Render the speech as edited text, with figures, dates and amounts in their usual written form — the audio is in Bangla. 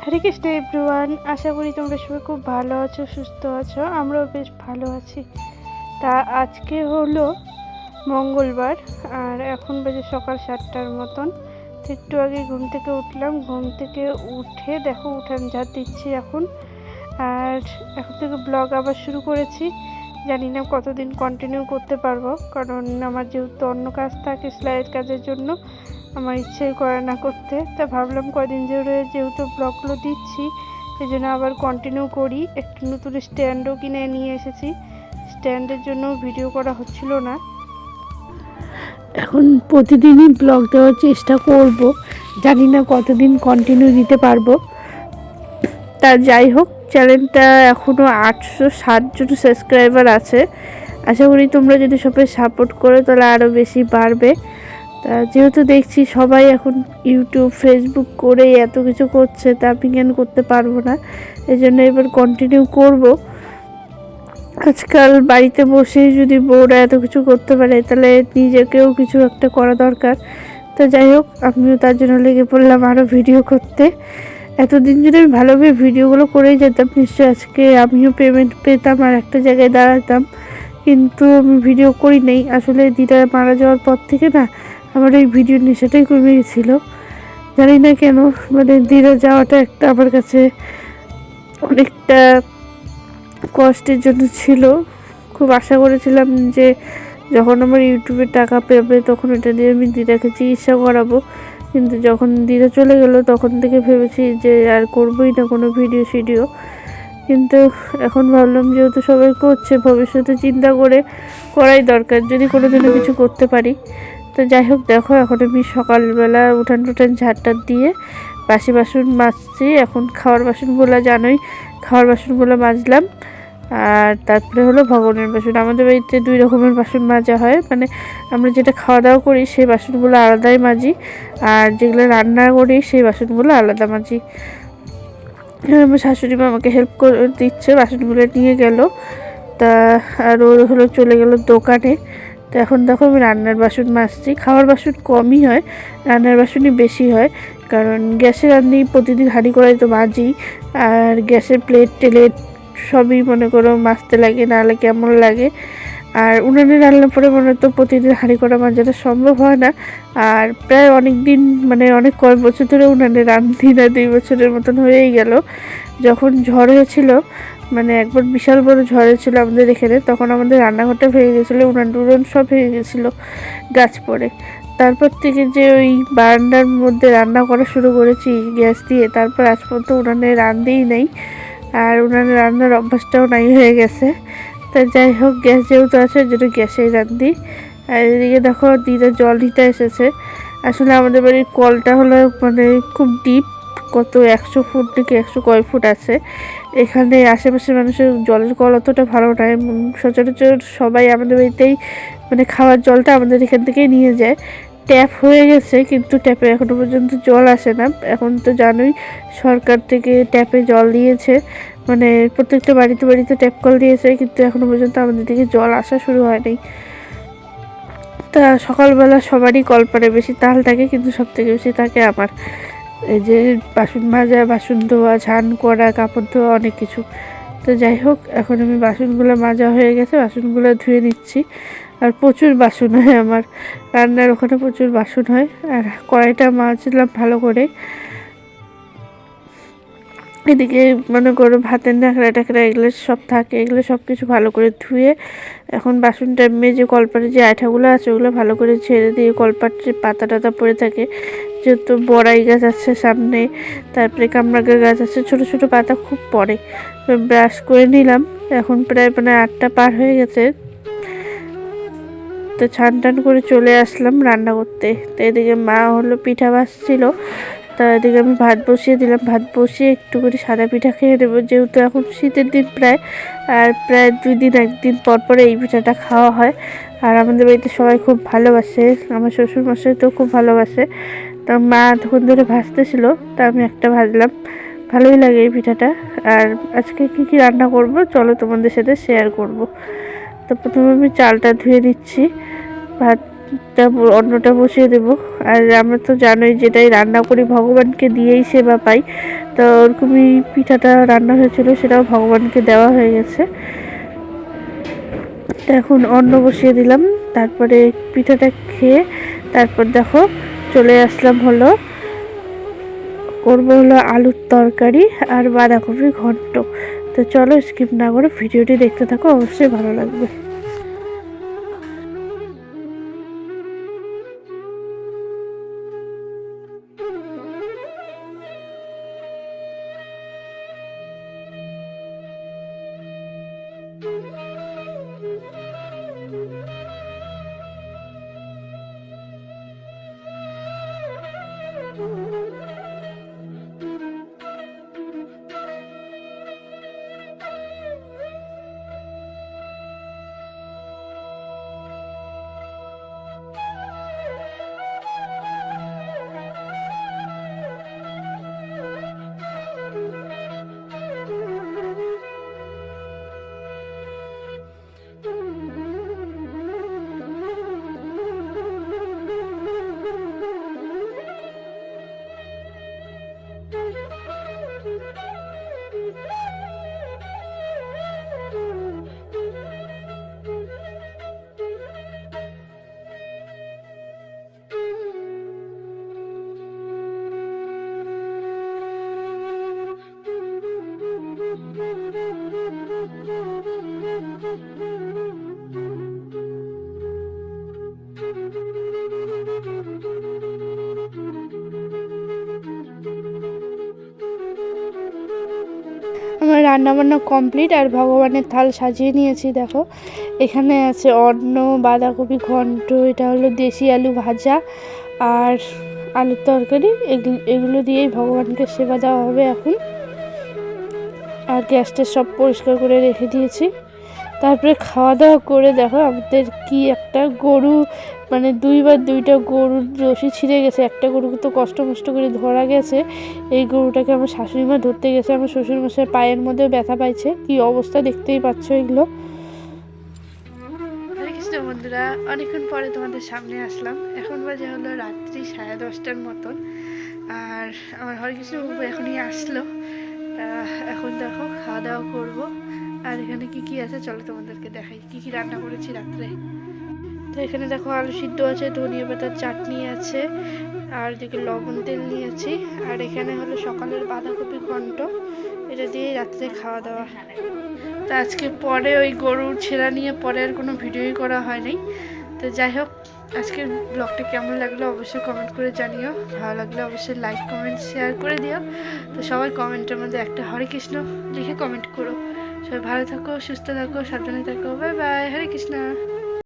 হরে কৃষ্ণ এভরিওয়ান, আশা করি তোমরা সবাই খুব ভালো আছো, সুস্থ আছো। আমরাও বেশ ভালো আছি। তা আজকে হলো মঙ্গলবার আর এখন বাজে সকাল 7টার মতন। তো একটু আগে ঘুম থেকে উঠলাম। ঘুম থেকে উঠে দেখো উঠান ঝাড় দিচ্ছি এখন। আর এখন থেকে ব্লগ আবার শুরু করেছি। জানি না কতদিন কন্টিনিউ করতে পারবো, কারণ আমার যেহেতু অন্য কাজ থাকে সেলাইয়ের কাজের জন্য আমার ইচ্ছেই করে না করতে। তা ভাবলাম কদিন ধরে যেহেতু ব্লগগুলো দিচ্ছি সেই জন্য আবার কন্টিনিউ করি। একটু নতুন স্ট্যান্ডও কিনে নিয়ে এসেছি, স্ট্যান্ডের জন্য ভিডিও করা হচ্ছিল না। এখন প্রতিদিনই ব্লগ দেওয়ার চেষ্টা করব, জানি না কতদিন কন্টিনিউ দিতে পারবো। তা যাই হোক, চ্যানেলটা এখনও 860 জন সাবস্ক্রাইবার আছে। আশা করি তোমরা যদি সবাই সাপোর্ট করো তাহলে আরও বেশি বাড়বে। তা যেহেতু দেখছি সবাই এখন ইউটিউব ফেসবুক করে এত কিছু করছে, তা আমি কেন করতে পারবো না? এই জন্য এবার কন্টিনিউ করব। আজকাল বাড়িতে বসে যদি বউরা এত কিছু করতে পারে তাহলে নিজেকেও কিছু একটা করা দরকার। তো যাই হোক, আমিও তার জন্য লেগে পড়লাম আরও ভিডিও করতে। এতদিন যদি আমি ভালোভাবে ভিডিওগুলো করেই যেতাম, নিশ্চয়ই আজকে আমিও পেমেন্ট পেতাম আর একটা জায়গায় দাঁড়াতাম। কিন্তু আমি ভিডিও করি নেই। আসলে দিদা মারা যাওয়ার পর থেকে না আমার এই ভিডিও নেশাটাই কমে গেছিলো। জানি না কেন, মানে দিদা যাওয়াটা একটা আমার কাছে অনেকটা কষ্টের জন্য ছিল। খুব আশা করেছিলাম যে যখন আমার ইউটিউবে টাকা পেবে তখন এটা দিয়ে আমি দিদাকে চিকিৎসা করাবো। কিন্তু যখন দিদা চলে গেল তখন থেকে ভেবেছি যে আর করবোই না কোনো ভিডিও। কিন্তু এখন ভাবলাম যেহেতু সবাই করছে, ভবিষ্যতে চিন্তা করে করাই দরকার যদি কোনো দিনও কিছু করতে পারি। তো যাই হোক, দেখো এখন আমি সকালবেলা উঠান ঝাড়টা দিয়ে বাসি বাসন মাজছি। এখন খাওয়ার বাসনগুলো জানোই, খাওয়ার বাসনগুলো মাজলাম। আর তারপরে হলো ভগবানের বাসন। আমাদের বাড়িতে 2 রকমের বাসন মাজা হয়, মানে আমরা যেটা খাওয়া দাওয়া করি সেই বাসনগুলো আলাদাই মাজি, আর যেগুলো রান্না করি সেই বাসনগুলো আলাদা মাজি। আমার শাশুড়ি মা আমাকে হেল্প করে দিচ্ছে, বাসনগুলো নিয়ে গেল। তা আর ও হলো চলে গেল দোকানে। তো এখন দেখো আমি রান্নার বাসন মাজছি। খাওয়ার বাসন কমই হয়, রান্নার বাসনই বেশি হয়, কারণ গ্যাসে রান্নি প্রতিদিন হাঁড়ি কড়াই তো মাজি। আর গ্যাসের প্লেট টেলেট সবই মনে করো মাজতে লাগে, নাহলে কেমন লাগে। আর উনানে রান্না পরে মনে তো প্রতিদিন হাঁড়ি কড়া মাজাটা সম্ভব হয় না। আর প্রায় অনেক দিন, মানে অনেক কয়েক বছর ধরে উনানে রান্ধি না, 2 বছরের মতন হয়েই গেল। যখন ঝড় হয়েছিল, মানে একবার বিশাল বড় ঝড় হয়েছিল আমাদের এখানে, তখন আমাদের রান্নাঘরটা ভেঙে গেছিলো, উনান টুনান সব ভেঙে গেছিলো গাছ পড়ে। তারপর থেকে যে ওই বারান্দার মধ্যে রান্না করা শুরু করেছি গ্যাস দিয়ে, তারপর আজ পর্যন্ত উনানে রান্ধেই নেই। আর উনানে রান্নার অভ্যাসটাও নাই হয়ে গেছে। তা যাই হোক, গ্যাস যেহেতু আছে ওই জন্য গ্যাসেই রান্ধি। আর এদিকে দেখো দিদা জল নিতে এসেছে। আসলে আমাদের বাড়ির কলটা হলো মানে খুব ডিপ, কত 100 ফুট নাকি 100 কয় ফুট আছে। এখানে আশেপাশের মানুষের জলের কল অতটা ভালো নয়। সচরাচর সবাই আমাদের বাড়িতেই মানে খাওয়ার জলটা আমাদের এখান থেকেই নিয়ে যায়। ট্যাপ হয়ে গেছে কিন্তু ট্যাপে এখনও পর্যন্ত জল আসে না। এখন তো জানোই সরকার থেকে ট্যাপে জল দিয়েছে, মানে প্রত্যেকটা বাড়িতে ট্যাপ কল দিয়েছে, কিন্তু এখনও পর্যন্ত আমাদের দিকে জল আসা শুরু হয়নি। তা সকালবেলা সবারই কলপারে বেশি তাল থাকে, কিন্তু সবথেকে বেশি থাকে আমার। এই যে বাসন মাজা, বাসন ধোয়া, স্নান করা, কাপড় ধোয়া, অনেক কিছু। তো যাই হোক, এখন আমি বাসনগুলো মাজা হয়ে গেছে, বাসনগুলো ধুয়ে নিচ্ছি। আর প্রচুর বাসন হয় আমার, রান্নার ওখানে প্রচুর বাসন হয়। আর কড়াইটা মাজলাম ভালো করে। এদিকে মনে করো ভাতের ন্যাকড়া ট্যাকড়া এগুলো সব থাকে, এগুলো সব কিছু ভালো করে ধুয়ে এখন বাসনটা মেজে কলপাটে যে আঠাগুলো আছে ওগুলো ভালো করে ছেড়ে দিয়ে, কলপাটে পাতা টাতা পড়ে থাকে, যেহেতু বড়াই গাছ আছে সামনে, তারপরে কামরাঙ্গা গাছ আছে, ছোট ছোট পাতা খুব পড়ে। ব্রাশ করে নিলাম। এখন প্রায় মানে 8টা পার হয়ে গেছে। তো ছান টান করে চলে আসলাম রান্না করতে। তো এদিকে মা হলো পিঠা ভাজছিল, তা এদিকে আমি ভাত বসিয়ে দিলাম। ভাত বসিয়ে একটু করে সাদা পিঠা খেয়ে দেবো, যেহেতু এখন শীতের দিন প্রায়, আর প্রায় 2 দিন 1 দিন পর পরে এই পিঠাটা খাওয়া হয়। আর আমাদের বাড়িতে সবাই খুব ভালোবাসে, আমার শ্বশুরমশাই তো খুব ভালোবাসে। তা মা তখন ধরে ভাজতেছিল, তা আমি একটা ভাজলাম। ভালোই লাগে এই পিঠাটা। আর আজকে কী রান্না করব চলো তোমাদের সাথে শেয়ার করব। তো প্রথমে আমি চালটা ধুয়ে নিচ্ছি, ভাতটা অন্যটা বসিয়ে দেব। আর আমরা তো জানোই যেটাই রান্না করি ভগবানকে দিয়েই সেবা পাই, তো ওরকমই পিঠাটা রান্না হয়েছিল, সেটাও ভগবানকে দেওয়া হয়ে গেছে। তো এখন অন্ন বসিয়ে দিলাম, তারপরে পিঠাটা খেয়ে তারপর দেখো চলে আসলাম হলো করবো হলো আলুর তরকারি আর বাঁধাকপি ঘন্ট। তো চলো স্কিপ না করে ভিডিওটি দেখতে থাকো, অবশ্যই ভালো লাগবে। আমার রান্নাবান্না কমপ্লিট আর ভগবানের থাল সাজিয়ে নিয়েছি। দেখো এখানে আছে অন্ন, বাঁধাকপি ঘন্ট, এটা হলো দেশি আলু ভাজা আর আলুর তরকারি। এগুলো দিয়েই ভগবানকে সেবা দেওয়া হবে এখন। আর গ্যাসটা সব পরিষ্কার করে রেখে দিয়েছি। তারপরে খাওয়া দাওয়া করে দেখো আমাদের কি একটা গরু, মানে দুইটা গরুর রশি ছিঁড়ে গেছে। একটা গরুকে তো কষ্ট করে ধরা গেছে। এই গরুটাকে আমার শাশুড়ি মা ধরতে গেছে, আমার শ্বশুরমশাই পায়ের মধ্যেও ব্যথা পাইছে। কি অবস্থা দেখতেই পাচ্ছ এগুলো। হরে কৃষ্ণ বন্ধুরা, অনেকক্ষণ পরে তোমাদের সামনে আসলাম। এখন বাজে হলো রাত্রি 10:30টার মতন। আর আমার হরে কৃষ্ণ বাবু এখনই আসলো। এখন দেখো খাওয়া দাওয়া করবো। আর এখানে কি কি আছে চলো তোমাদেরকে দেখাই কি কি রান্না করেছি রাত্রে। তো এখানে দেখো আলু সিদ্ধ আছে, ধনিয়া পাতার চাটনি আছে, আর এদিকে লবণ তেল নিয়েছি। আর এখানে হলো সকালের বাঁধাকপি ঘন্ট, এটা দিয়ে রাত্রে খাওয়া দাওয়া। তো আজকে পরে ওই গরুর ছেঁড়া নিয়ে পরে আর কোনো ভিডিওই করা হয়নি। তো যাই হোক, আজকের ব্লগটা কেমন লাগলো অবশ্যই কমেন্ট করে জানিও। ভালো লাগলে অবশ্যই লাইক কমেন্ট শেয়ার করে দিও। তো সবাই কমেন্টের মধ্যে একটা হরে কৃষ্ণ লিখে কমেন্ট করো। সবাই ভালো থাকো, সুস্থ থাকো, সাবধানে থাকো। বাই বাই, হরে কৃষ্ণ।